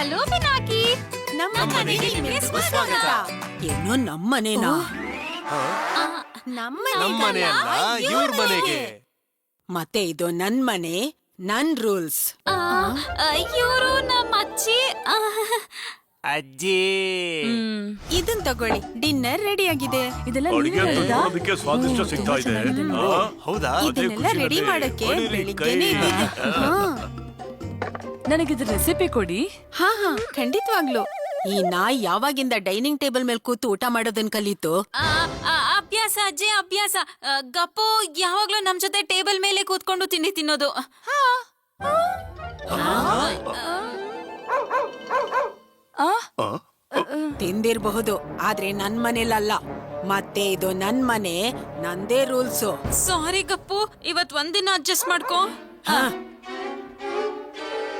Hello Pinaki. ನಮ್ಮ ಮನೆಗೆ ನಿಮಗೆ ಸ್ವಾಗತ. ಏನೋ ನಮ್ಮನೇನಾ? ನಮ್ಮನೆ ಅಲ್ಲ, ಇವ್ರ ಮನೆಗೆ. ಮತ್ತೆ ಇದು ನನ್ ಮನೆ, ನನ್ ರೂಲ್ಸ್. ಇವರು ನಮ್ಮ ಅಜ್ಜಿ. ಅಜ್ಜಿ ಇದನ್ ತಗೊಳ್ಳಿ, ಡಿನ್ನರ್ ರೆಡಿ ಆಗಿದೆ. ಅದಕ್ಕೆ ಸ್ವಾದಿಷ್ಟ ಸಿಗ್ತಾ ಇದೆ. ಹೌದಾ? ಇದನ್ನೆಲ್ಲ ರೆಡಿ ಮಾಡಕ್ಕೆ ಬೆಳಿಗ್ಗೆನೇ ಇದ್ದೀನಿ. ನನಗಿದ್ರ ರೆಸಿಪಿ ಕೊಡಿ. ಹಾ ಖಂಡಿತವಾಗ್ಲು. ಈ ನಾಯಿ ಯಾವಾಗಿಂದ ಡೈನಿಂಗ್ ಟೇಬಲ್ ಮೇಲೆ ಕೂತು ಊಟ ಮಾಡೋದನ್ ಕಲೀತು? ಅಭ್ಯಾಸ ಅಜ್ಜಿ, ಅಭ್ಯಾಸ. ಗಪ್ಪು ಯಾವಾಗ್ಲೂ ನಮ್ ಜೊತೆ ಟೇಬಲ್ ಮೇಲೆ ಕೂತ್ಕೊಂಡು ತಿಂಡಿ ತಿನ್ನೋದು. ತಿಂದಿರ್ಬಹುದು, ಆದ್ರೆ ನನ್ ಮನೇಲಲ್ಲ. ಮತ್ತೆ ಇದು ನನ್ ಮನೆ, ನಂದೇ ರೂಲ್ಸು. ಸಾರಿ ಗಪ್ಪು, ಇವತ್ ಒಂದಿನ ಅಡ್ಜಸ್ಟ್ ಮಾಡ್ಕೋ.